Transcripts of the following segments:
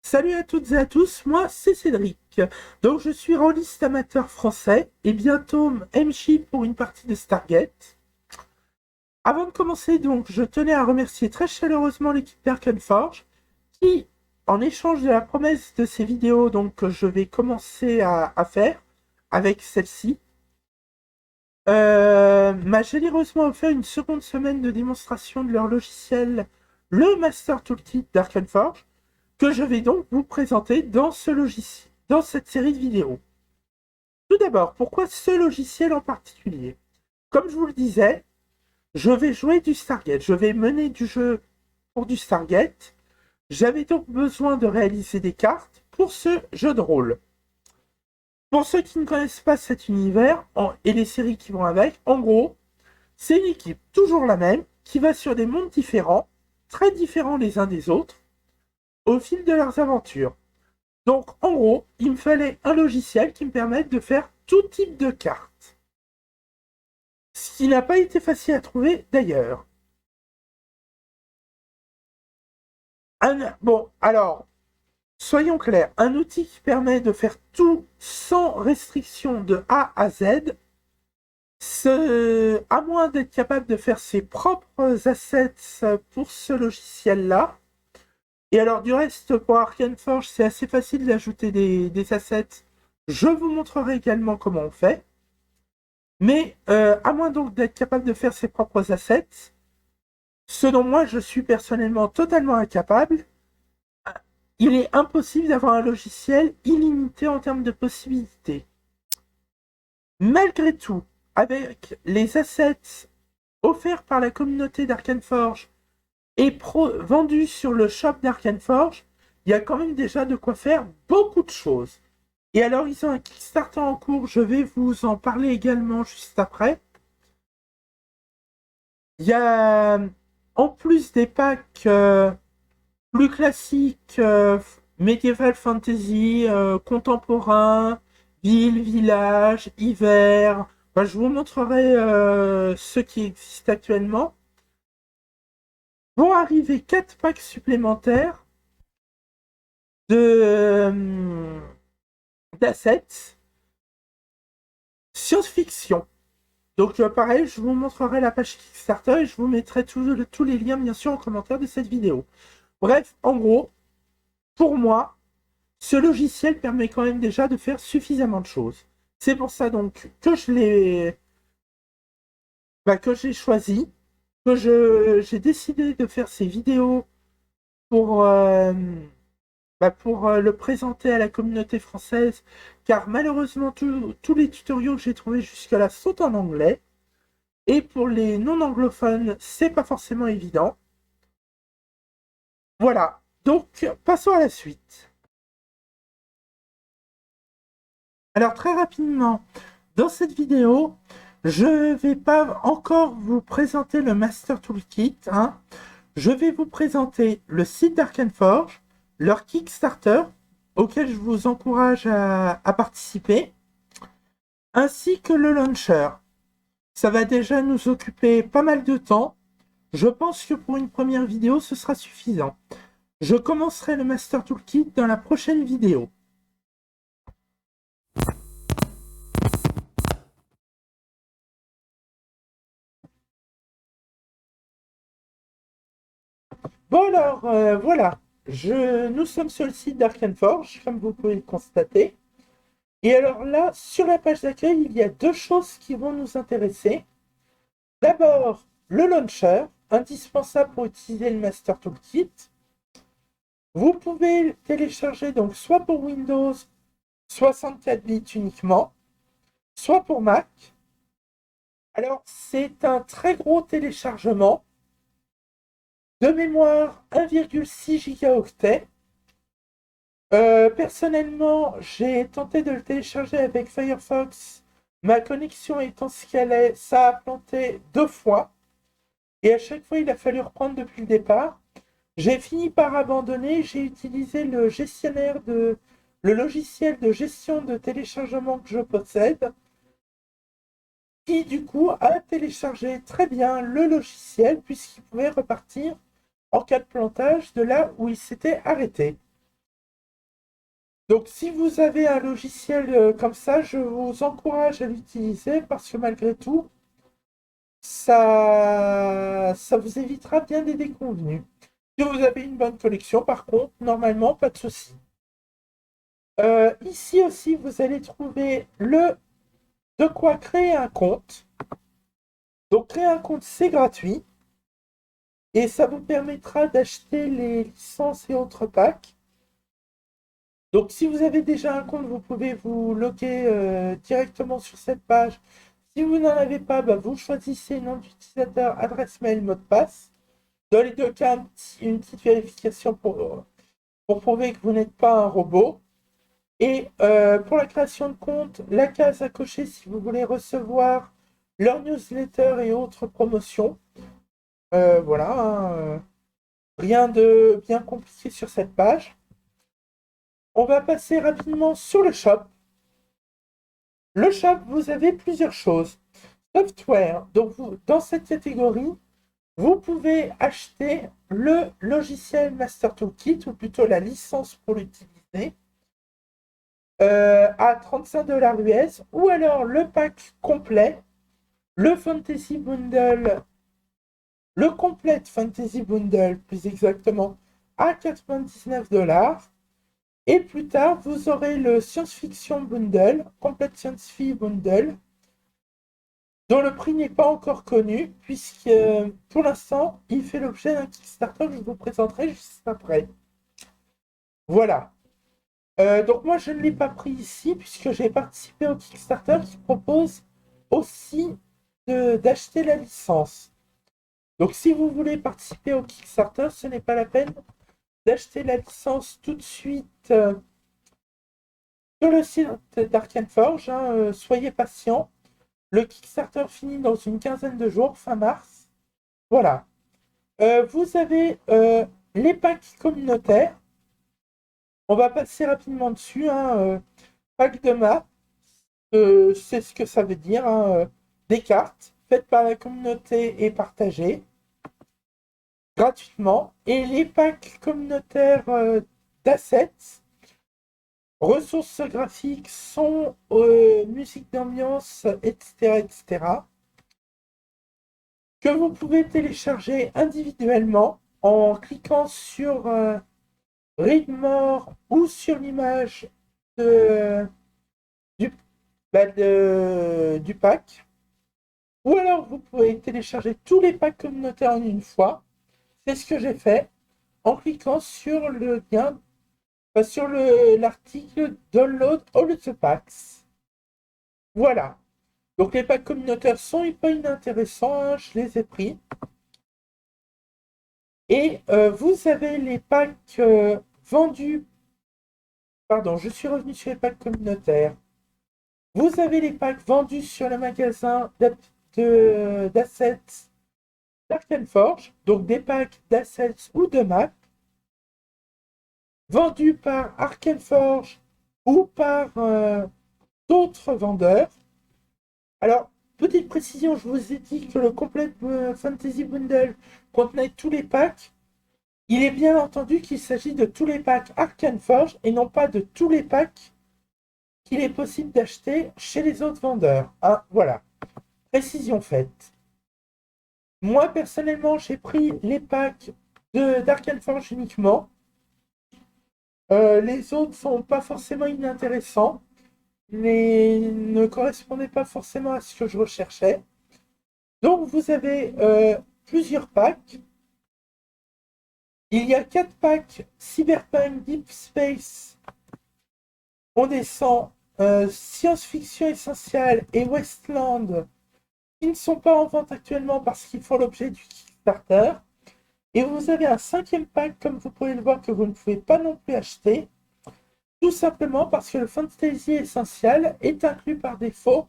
Salut à toutes et à tous, moi c'est Cédric. Donc je suis rôliste amateur français et bientôt MJ pour une partie de Stargate. Avant de commencer donc, je tenais à remercier très chaleureusement l'équipe d'Arkenforge qui, en échange de la promesse de ces vidéos donc que je vais commencer à faire avec celle-ci, m'a généreusement offert une seconde semaine de démonstration de leur logiciel, le Master Toolkit d'Arkenforge, que je vais donc vous présenter dans ce logiciel, dans cette série de vidéos. Tout d'abord, pourquoi ce logiciel en particulier? Comme je vous le disais, je vais jouer du Stargate, je vais mener du jeu pour du Stargate. J'avais donc besoin de réaliser des cartes pour ce jeu de rôle. Pour ceux qui ne connaissent pas cet univers et les séries qui vont avec, en gros, c'est une équipe toujours la même qui va sur des mondes différents, très différents les uns des autres, au fil de leurs aventures. Donc, en gros, il me fallait un logiciel qui me permette de faire tout type de cartes. Ce qui n'a pas été facile à trouver d'ailleurs. Bon, alors, soyons clairs, un outil qui permet de faire tout sans restriction de A à Z, à moins d'être capable de faire ses propres assets pour ce logiciel-là. Et alors, du reste, pour Arkenforge, c'est assez facile d'ajouter des assets. Je vous montrerai également comment on fait. Mais à moins donc d'être capable de faire ses propres assets, ce dont moi je suis personnellement totalement incapable, il est impossible d'avoir un logiciel illimité en termes de possibilités. Malgré tout, avec les assets offerts par la communauté d'Arkenforge et vendus sur le shop d'Arkenforge, il y a quand même déjà de quoi faire beaucoup de choses. Et alors ils ont un Kickstarter en cours, je vais vous en parler également juste après. Il y a, en plus des packs plus classiques, Medieval Fantasy, contemporain, ville, village, hiver, enfin, je vous montrerai ceux qui existent actuellement. Vont arriver 4 packs supplémentaires de d'assets science-fiction. Donc pareil, je vous montrerai la page Kickstarter et je vous mettrai tous les liens bien sûr en commentaire de cette vidéo. Bref, en gros, pour moi, ce logiciel permet quand même déjà de faire suffisamment de choses. C'est pour ça donc que que j'ai choisi, que j'ai décidé de faire ces vidéos pour, le présenter à la communauté française, car malheureusement tous les tutoriaux que j'ai trouvés jusque-là sont en anglais, et pour les non-anglophones, c'est pas forcément évident. Voilà, donc passons à la suite. Alors très rapidement, dans cette vidéo, je ne vais pas encore vous présenter le Master Toolkit. Je vais vous présenter le site d'Arkenforge, leur Kickstarter, auquel je vous encourage à participer, ainsi que le launcher. Ça va déjà nous occuper pas mal de temps. Je pense que pour une première vidéo, ce sera suffisant. Je commencerai le Master Toolkit dans la prochaine vidéo. Bon alors, voilà. Nous sommes sur le site d'Arkenforge, comme vous pouvez le constater. Et alors là, sur la page d'accueil, il y a deux choses qui vont nous intéresser. D'abord, le launcher, indispensable pour utiliser le Master Toolkit. Vous pouvez le télécharger donc soit pour Windows 64 bits uniquement, soit pour Mac. Alors, c'est un très gros téléchargement. De mémoire, 1,6 gigaoctets. Personnellement, j'ai tenté de le télécharger avec Firefox. Ma connexion étant ce qu'elle est, ça a planté 2 fois. Et à chaque fois, il a fallu reprendre depuis le départ. J'ai fini par abandonner. J'ai utilisé le logiciel de gestion de téléchargement que je possède, qui du coup a téléchargé très bien le logiciel puisqu'il pouvait repartir en cas de plantage de là où il s'était arrêté. Donc, si vous avez un logiciel comme ça, je vous encourage à l'utiliser parce que malgré tout, ça vous évitera bien des déconvenues. Si vous avez une bonne collection, par contre, normalement, pas de souci. Ici aussi, vous allez trouver de quoi créer un compte. Donc, créer un compte, c'est gratuit et ça vous permettra d'acheter les licences et autres packs. Donc, si vous avez déjà un compte, vous pouvez vous loguer directement sur cette page. Si vous n'en avez pas, bah, vous choisissez nom d'utilisateur, adresse mail, mot de passe. Dans les deux cas, une petite vérification pour prouver que vous n'êtes pas un robot. Et pour la création de compte, la case à cocher si vous voulez recevoir leur newsletter et autres promotions. Voilà, hein, rien de bien compliqué sur cette page. On va passer rapidement sur le shop. Le shop, vous avez plusieurs choses. Software, donc dans cette catégorie, vous pouvez acheter le logiciel Master Toolkit, ou plutôt la licence pour l'utiliser, à 35$ US, ou alors le pack complet, le Fantasy Bundle, le Complete Fantasy Bundle, plus exactement, à 99$. Et plus tard, vous aurez le Science Fiction Bundle, Complete Science Fi Bundle, dont le prix n'est pas encore connu, puisque pour l'instant, il fait l'objet d'un Kickstarter que je vous présenterai juste après. Voilà. Donc moi, je ne l'ai pas pris ici, puisque j'ai participé au Kickstarter qui propose aussi d'acheter la licence. Donc si vous voulez participer au Kickstarter, ce n'est pas la peine d'acheter la licence tout de suite sur le site d'Arkane Forge. Hein, soyez patient. Le Kickstarter finit dans une quinzaine de jours, fin mars. Voilà. Vous avez les packs communautaires. On va passer rapidement dessus. Hein, pack de maps, c'est ce que ça veut dire. Hein, des cartes faites par la communauté et partagées gratuitement. Et les packs communautaires d'assets, ressources graphiques, son, musique d'ambiance, etc., etc., que vous pouvez télécharger individuellement en cliquant sur Read More ou sur l'image de, du, du pack. Ou alors vous pouvez télécharger tous les packs communautaires en une fois. C'est ce que j'ai fait en cliquant sur le lien, sur l'article Download All the Packs. Voilà. Donc les packs communautaires sont pas inintéressants, hein, je les ai pris. Et vous avez les packs vendus. Pardon, je suis revenu sur les packs communautaires. Vous avez les packs vendus sur le magasin d'assets d'Arkane Forge, donc des packs d'assets ou de maps, vendus par Arkane Forge ou par d'autres vendeurs. Alors, petite précision, je vous ai dit que le Complete Fantasy Bundle contenait tous les packs. Il est bien entendu qu'il s'agit de tous les packs Arkane Forge et non pas de tous les packs qu'il est possible d'acheter chez les autres vendeurs. Hein, voilà, précision faite. Moi, personnellement, j'ai pris les packs d'Arkane Forge uniquement. Les autres sont pas forcément inintéressants, mais ne correspondaient pas forcément à ce que je recherchais. Donc, vous avez plusieurs packs. Il y a 4 packs Cyberpunk Deep Space. On descend Science-Fiction Essentielle et Westland qui ne sont pas en vente actuellement parce qu'ils font l'objet du Kickstarter. Et vous avez un 5e pack, comme vous pouvez le voir, que vous ne pouvez pas non plus acheter. Tout simplement parce que le Fantasy Essential est inclus par défaut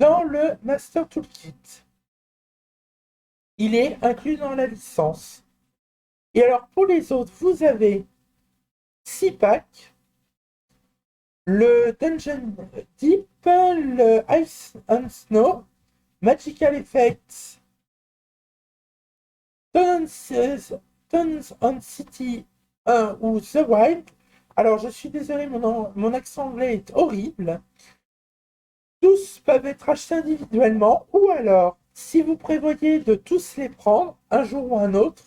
dans le Master Toolkit. Il est inclus dans la licence. Et alors pour les autres, vous avez 6 packs. Le Dungeon Deep, le Ice and Snow, Magical Effects, Tons on City 1 ou The Wild. Alors, je suis désolé, mon accent anglais est horrible. Tous peuvent être achetés individuellement, ou alors, si vous prévoyez de tous les prendre, un jour ou un autre,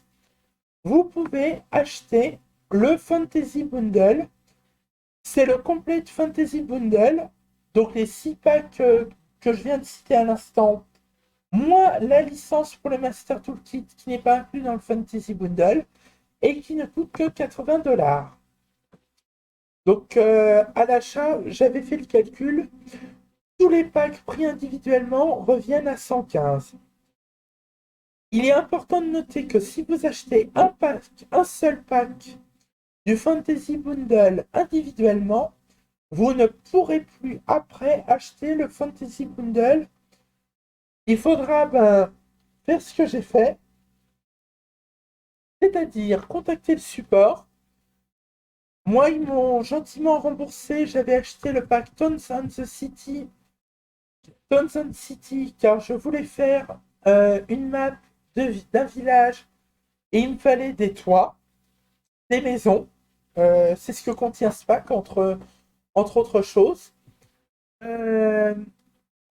vous pouvez acheter le Fantasy Bundle. C'est le Complete Fantasy Bundle, donc les 6 packs que je viens de citer à l'instant, moins la licence pour le Master Toolkit qui n'est pas inclus dans le Fantasy Bundle et qui ne coûte que 80 $. Donc à l'achat, j'avais fait le calcul, tous les packs pris individuellement reviennent à 115. Il est important de noter que si vous achetez un seul pack du Fantasy Bundle individuellement, vous ne pourrez plus après acheter le Fantasy Bundle. Il faudra faire ce que j'ai fait, c'est-à-dire contacter le support. Moi, ils m'ont gentiment remboursé. J'avais acheté le pack Towns and City, car je voulais faire une map d'un village et il me fallait des toits, des maisons. C'est ce que contient ce pack, entre autres choses. Euh,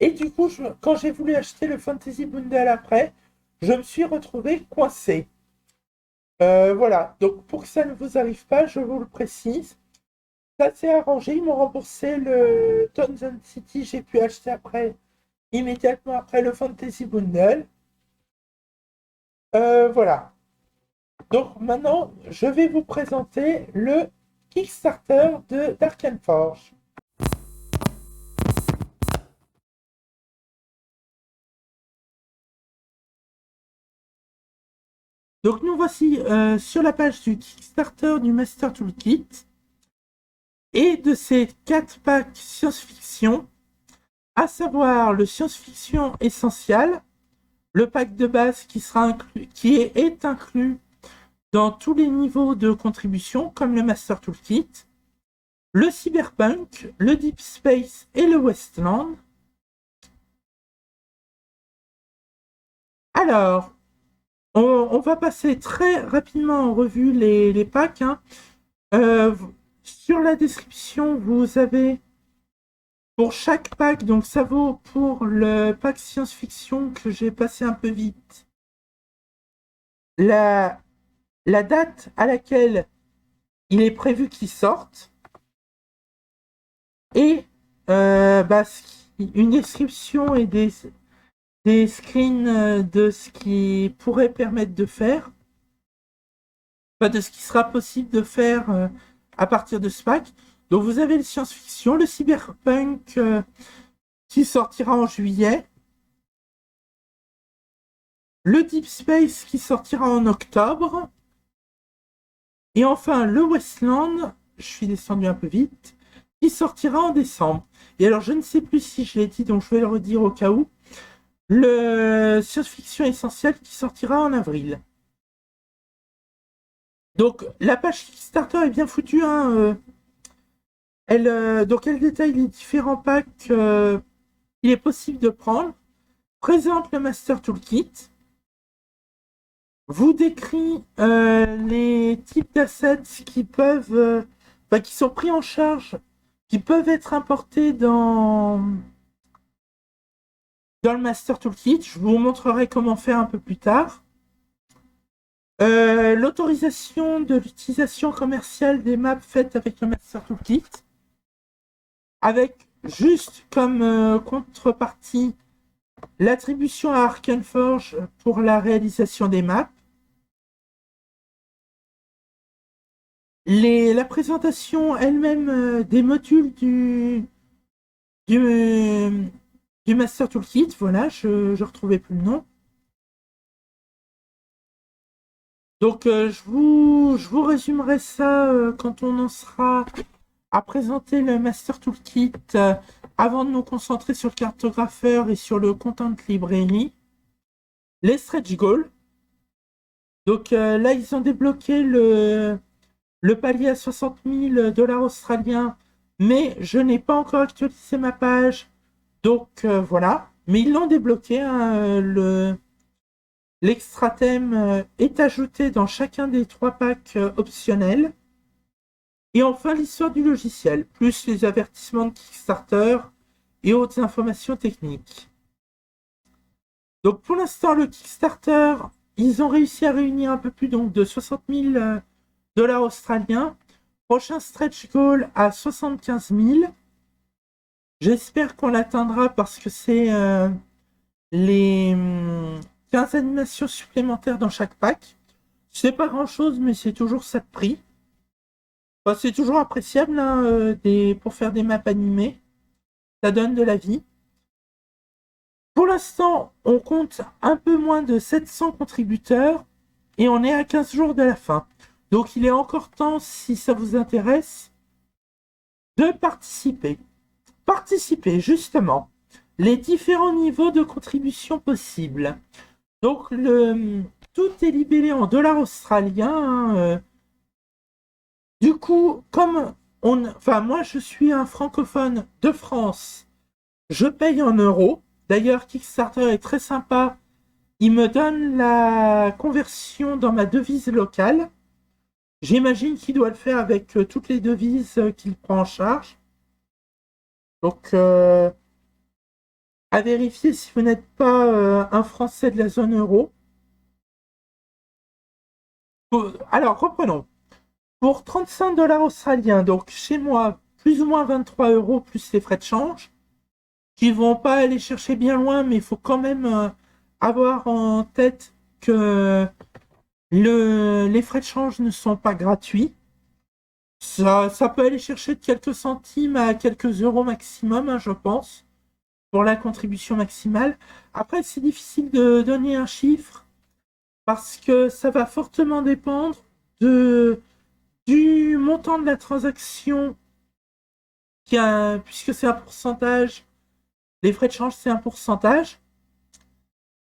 et du coup, quand j'ai voulu acheter le Fantasy Bundle après, je me suis retrouvé coincé. Voilà, donc pour que ça ne vous arrive pas, je vous le précise. Ça s'est arrangé, ils m'ont remboursé le Townsend City, j'ai pu acheter après, immédiatement après le Fantasy Bundle. Voilà. Donc maintenant, je vais vous présenter le Kickstarter de Dark Forge. Donc nous voici sur la page du Kickstarter du Master Toolkit et de ces 4 packs science-fiction, à savoir le science-fiction essentiel, le pack de base est inclus dans tous les niveaux de contribution, comme le Master Toolkit, le Cyberpunk, le Deep Space et le Westland. Alors, on va passer très rapidement en revue les packs. Hein. Sur la description, vous avez pour chaque pack, donc ça vaut pour le pack science-fiction que j'ai passé un peu vite, la date à laquelle il est prévu qu'il sorte et une description et des screens de ce qui pourrait permettre de faire, de ce qui sera possible de faire à partir de ce pack. Donc vous avez le science-fiction, le cyberpunk qui sortira en juillet, le Deep Space qui sortira en octobre, et enfin le Westland, je suis descendu un peu vite, qui sortira en décembre. Et alors je ne sais plus si je l'ai dit, donc je vais le redire au cas où, le science-fiction essentiel qui sortira en avril. Donc la page Kickstarter est bien foutue, hein, donc elle détaille les différents packs qu'il est possible de prendre, présente le Master Toolkit, vous décrit les types d'assets qui sont pris en charge, qui peuvent être importés dans le Master Toolkit. Je vous montrerai comment faire un peu plus tard. L'autorisation de l'utilisation commerciale des maps faites avec le Master Toolkit, avec juste comme contrepartie l'attribution à Arkenforge pour la réalisation des maps. La présentation elle-même des modules du Master Toolkit, voilà, je retrouvais plus le nom. Donc je vous résumerai ça quand on en sera à présenter le Master Toolkit avant de nous concentrer sur le cartographeur et sur le Content Library. Les stretch goals. Donc là, ils ont débloqué le palier à 60 000 $ australiens, mais je n'ai pas encore actualisé ma page. Donc voilà. Mais ils l'ont débloqué. Hein, l'extra thème est ajouté dans chacun des 3 packs optionnels. Et enfin, l'histoire du logiciel, plus les avertissements de Kickstarter et autres informations techniques. Donc pour l'instant, le Kickstarter, ils ont réussi à réunir un peu plus donc, de 60 000 dollars australiens. Prochain stretch goal à 75 000. J'espère qu'on l'atteindra parce que c'est les 15 animations supplémentaires dans chaque pack. C'est pas grand chose, mais c'est toujours ça de prix. Enfin, c'est toujours appréciable hein, pour faire des maps animées. Ça donne de la vie. Pour l'instant, on compte un peu moins de 700 contributeurs et on est à 15 jours de la fin. Donc il est encore temps, si ça vous intéresse, de participer. Participer, justement. Les différents niveaux de contribution possibles. Donc tout est libellé en dollars australiens. Hein, du coup, comme moi je suis un francophone de France, je paye en euros. D'ailleurs, Kickstarter est très sympa. Il me donne la conversion dans ma devise locale. J'imagine qu'il doit le faire avec toutes les devises qu'il prend en charge. Donc, à vérifier si vous n'êtes pas un Français de la zone euro. Alors, reprenons. Pour 35 dollars australiens, donc chez moi, plus ou moins 23 euros plus les frais de change, qui vont pas aller chercher bien loin, mais il faut quand même avoir en tête que les frais de change ne sont pas gratuits. Ça peut aller chercher de quelques centimes à quelques euros maximum, hein, je pense, pour la contribution maximale. Après, c'est difficile de donner un chiffre parce que ça va fortement dépendre du montant de la transaction, puisque c'est un pourcentage. Les frais de change, c'est un pourcentage,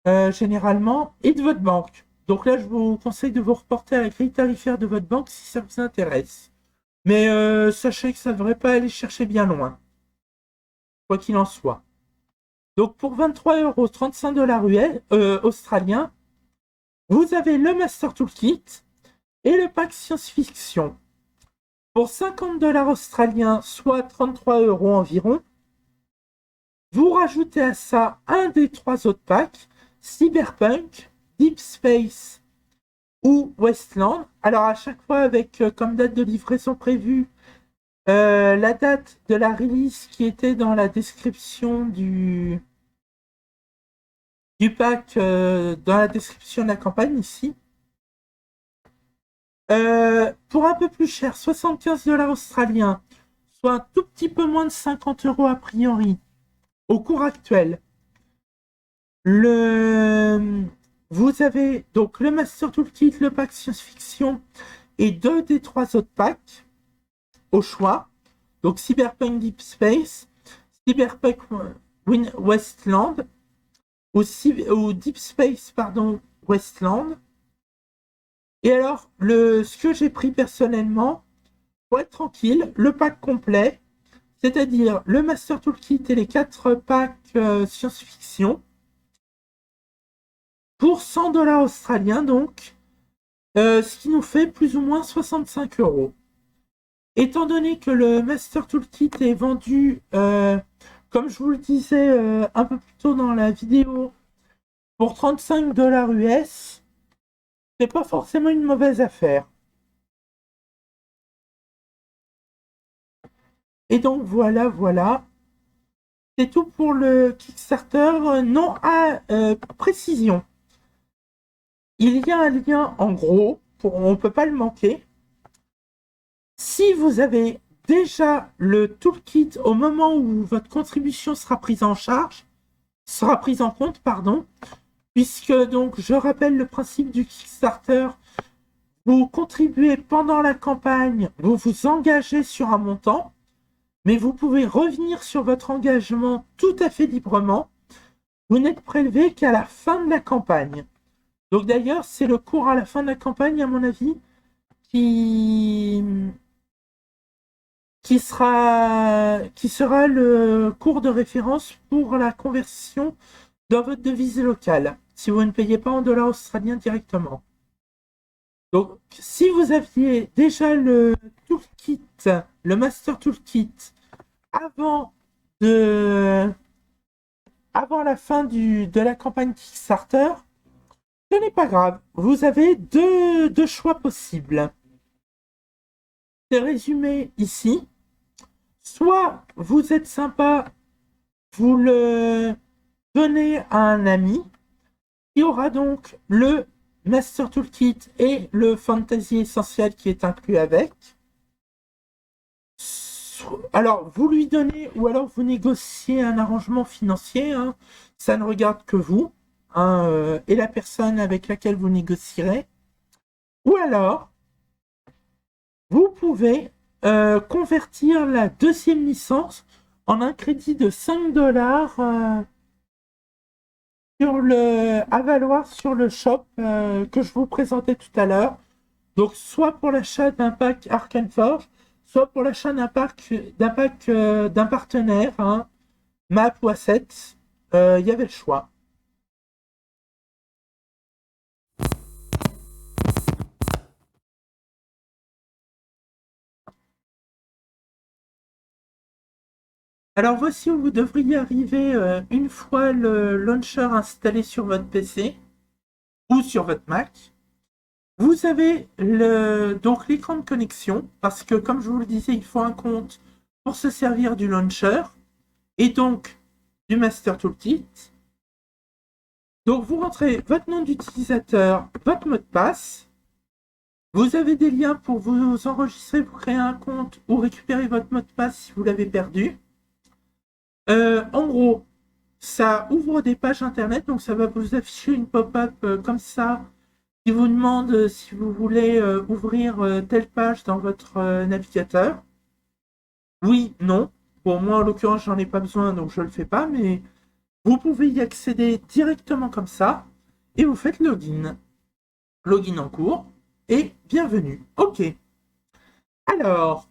généralement, et de votre banque. Donc là, je vous conseille de vous reporter à la grille tarifaire de votre banque si ça vous intéresse. Mais sachez que ça ne devrait pas aller chercher bien loin, quoi qu'il en soit. Donc pour 23 euros, 35 dollars australiens, vous avez le Master Toolkit et le pack science-fiction. Pour 50 dollars australiens, soit 33 euros environ, vous rajoutez à ça un des 3 autres packs, Cyberpunk, Deep Space ou Westland. Alors à chaque fois avec comme date de livraison prévue la date de la release qui était dans la description du pack, dans la description de la campagne ici. Pour un peu plus cher, 75 dollars australiens, soit un tout petit peu moins de 50 euros a priori, au cours actuel. Vous avez donc le Master Toolkit, le pack science-fiction et 2 des 3 autres packs au choix. Donc Cyberpunk Deep Space, Cyberpunk Westland ou Deep Space, pardon, Westland. Et alors, ce que j'ai pris personnellement, pour être tranquille, le pack complet, c'est-à-dire le Master Toolkit et les 4 packs science-fiction, pour 100 dollars australiens, donc, ce qui nous fait plus ou moins 65 euros. Étant donné que le Master Toolkit est vendu, comme je vous le disais un peu plus tôt dans la vidéo, pour 35 dollars US, c'est pas forcément une mauvaise affaire. Et donc voilà. C'est tout pour le Kickstarter. Non à précision. Il y a un lien en gros, on ne peut pas le manquer. Si vous avez déjà le toolkit au moment où votre contribution sera prise en compte, puisque donc je rappelle le principe du Kickstarter, vous contribuez pendant la campagne, vous vous engagez sur un montant, mais vous pouvez revenir sur votre engagement tout à fait librement. Vous n'êtes prélevé qu'à la fin de la campagne. Donc d'ailleurs, c'est le cours à la fin de la campagne, à mon avis, qui sera le cours de référence pour la conversion dans votre devise locale, si vous ne payez pas en dollars australiens directement. Donc, si vous aviez déjà le toolkit, le Master Toolkit, avant de, avant la fin de la campagne Kickstarter, ce n'est pas grave. Vous avez deux choix possibles. C'est résumé ici. Soit vous êtes sympa, vous le donnez à un ami qui aura donc le Master Toolkit et le Fantasy Essentiel qui est inclus avec. Alors, vous lui donnez ou alors vous négociez un arrangement financier. Hein. Ça ne regarde que vous hein, et la personne avec laquelle vous négocierez. Ou alors, vous pouvez convertir la deuxième licence en un crédit de 5 dollars à valoir sur le shop que je vous présentais tout à l'heure. Donc, soit pour l'achat d'un pack Arcane Forge, soit pour l'achat d'un partenaire, hein, map ou asset. Il y avait le choix. Alors, voici où vous devriez arriver une fois le launcher installé sur votre PC ou sur votre Mac. Vous avez donc l'écran de connexion, parce que comme je vous le disais, il faut un compte pour se servir du launcher et donc du Master Toolkit. Donc vous rentrez votre nom d'utilisateur, votre mot de passe. Vous avez des liens pour vous enregistrer, pour créer un compte ou récupérer votre mot de passe si vous l'avez perdu. En gros, ça ouvre des pages internet, donc ça va vous afficher une pop-up comme ça qui vous demande si vous voulez ouvrir telle page dans votre navigateur. Oui, non. Bon, moi en l'occurrence, j'en ai pas besoin, donc je le fais pas, mais vous pouvez y accéder directement comme ça et vous faites login. Login en cours et bienvenue. Ok. Alors,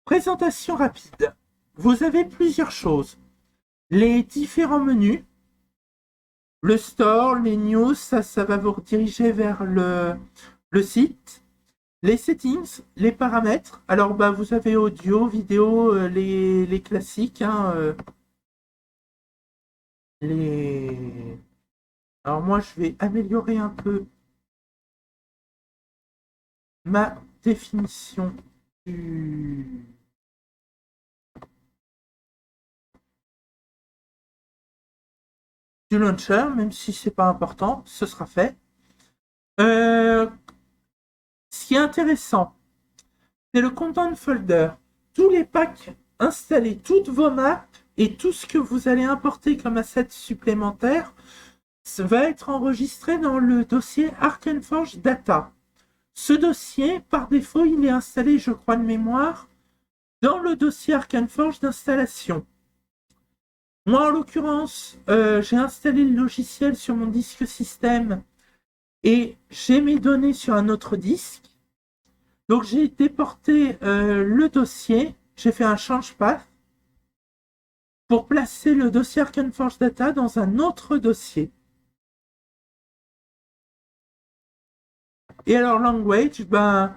présentation rapide. Vous avez plusieurs choses. Les différents menus, le store, les news, ça va vous rediriger vers le site. Les settings, les paramètres. Alors, bah, vous avez audio, vidéo, les classiques. Hein, les... Alors, moi, je vais améliorer un peu ma définition du launcher, même si c'est pas important, ce sera fait. Euh, Ce qui est intéressant, c'est le content folder. Tous les packs installés, toutes vos maps et tout ce que vous allez importer comme asset supplémentaire va être enregistré dans le dossier Arcane Forge Data. Ce dossier, par défaut, il est installé, je crois de mémoire, dans le dossier Arcane Forge d'installation. Moi, en l'occurrence, j'ai installé le logiciel sur mon disque système et j'ai mes données sur un autre disque. Donc, j'ai déporté le dossier, j'ai fait un change path pour placer le dossier Arcane Forge Data dans un autre dossier. Et alors, language, ben,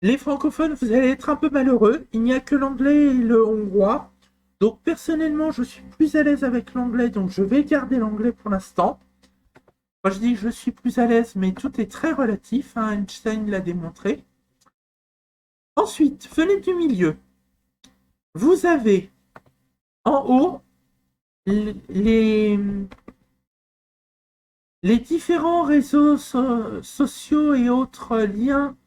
les francophones, vous allez être un peu malheureux. Il n'y a que l'anglais et le hongrois. Donc, personnellement, je suis plus à l'aise avec l'anglais, donc je vais garder l'anglais pour l'instant. Moi, je dis que je suis plus à l'aise, mais tout est très relatif. Hein, Einstein l'a démontré. Ensuite, fenêtre du milieu. Vous avez en haut les différents réseaux sociaux et autres liens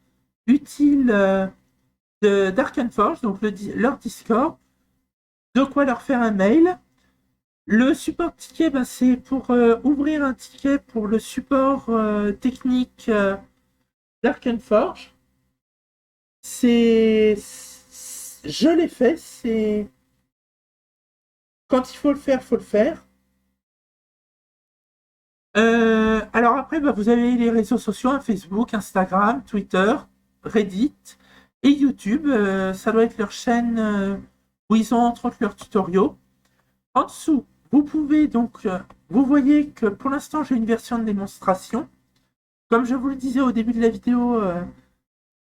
utiles d'Arcane Forge, donc leur Discord, de quoi leur faire un mail. Le support ticket, ben, c'est pour ouvrir un ticket pour le support technique d'Arcane Forge. Je l'ai fait, c'est quand il faut le faire, faut le faire. Alors après, bah, vous avez les réseaux sociaux, hein, Facebook, Instagram, Twitter, Reddit et YouTube. Ça doit être leur chaîne où ils ont entre autres leurs tutoriaux. En dessous, vous pouvez donc, vous voyez que pour l'instant j'ai une version de démonstration. Comme je vous le disais au début de la vidéo,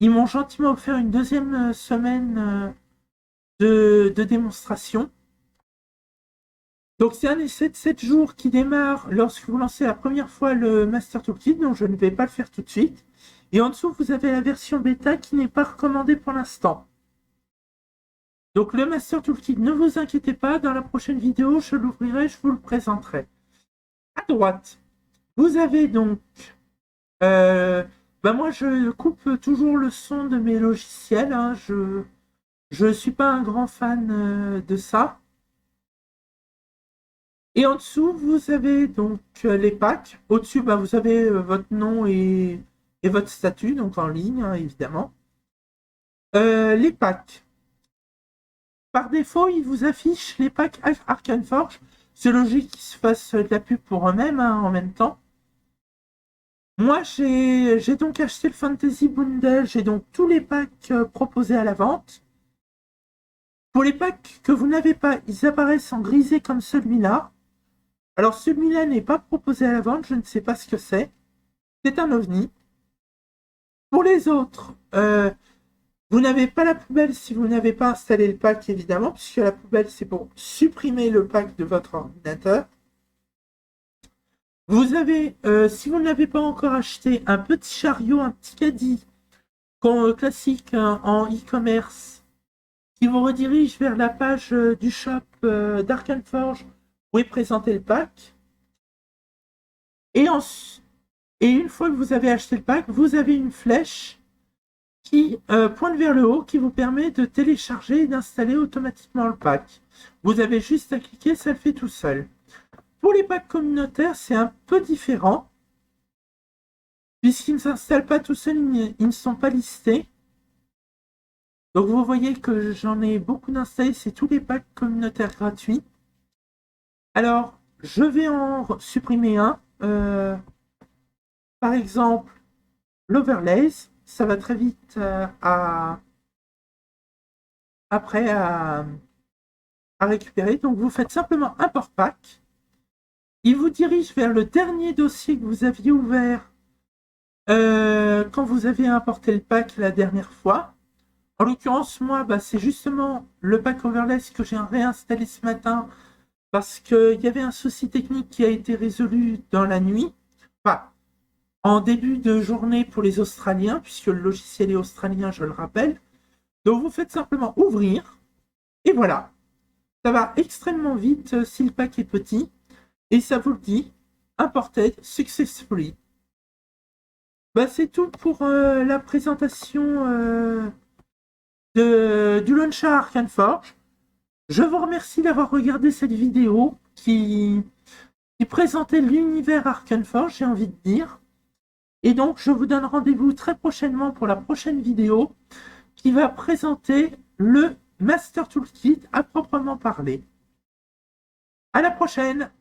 ils m'ont gentiment offert une deuxième semaine de démonstration. Donc c'est un essai de 7 jours qui démarre lorsque vous lancez la première fois le Master Toolkit, donc je ne vais pas le faire tout de suite. Et en dessous, vous avez la version bêta qui n'est pas recommandée pour l'instant. Donc le Master Toolkit, ne vous inquiétez pas, dans la prochaine vidéo, je l'ouvrirai, je vous le présenterai. À droite, vous avez donc... moi, je coupe toujours le son de mes logiciels. Hein, je ne suis pas un grand fan de ça. Et en dessous, vous avez donc les packs. Au-dessus, vous avez votre nom et votre statut, donc en ligne, hein, évidemment. Les packs. Par défaut, ils vous affichent les packs Arcane Forge. C'est logique qu'ils se fassent de la pub pour eux-mêmes hein, en même temps. Moi, j'ai donc acheté le Fantasy Bundle. J'ai donc tous les packs proposés à la vente. Pour les packs que vous n'avez pas, ils apparaissent en grisé comme celui-là. Alors celui-là n'est pas proposé à la vente, je ne sais pas ce que c'est. C'est un ovni. Pour les autres, vous n'avez pas la poubelle si vous n'avez pas installé le pack, évidemment, puisque la poubelle, c'est pour supprimer le pack de votre ordinateur. Vous avez, si vous ne l'avez pas encore acheté, un petit chariot, un petit caddie classique en e-commerce qui vous redirige vers la page du shop d'Arcane Forge où est présenté le pack. Et une fois que vous avez acheté le pack, vous avez une flèche qui pointe vers le haut qui vous permet de télécharger et d'installer automatiquement le pack. Vous avez juste à cliquer, ça le fait tout seul. Pour les packs communautaires, c'est un peu différent. Puisqu'ils ne s'installent pas tout seuls, ils ne sont pas listés. Donc vous voyez que j'en ai beaucoup d'installés, c'est tous les packs communautaires gratuits. Alors, je vais en supprimer un. Par exemple, l'Overlays. Ça va très vite après à récupérer. Donc vous faites simplement import pack. Il vous dirige vers le dernier dossier que vous aviez ouvert quand vous avez importé le pack la dernière fois. En l'occurrence, moi, c'est justement le pack Overlays que j'ai réinstallé ce matin parce qu'il y avait un souci technique qui a été résolu dans la nuit. Enfin, en début de journée pour les Australiens, puisque le logiciel est australien, je le rappelle. Donc vous faites simplement ouvrir, et voilà. Ça va extrêmement vite si le pack est petit, et ça vous le dit, imported successfully. C'est tout pour la présentation du launcher Arcane Forge. Je vous remercie d'avoir regardé cette vidéo qui présentait l'univers Arcane Forge, j'ai envie de dire. Et donc, je vous donne rendez-vous très prochainement pour la prochaine vidéo qui va présenter le Master Toolkit à proprement parler. À la prochaine!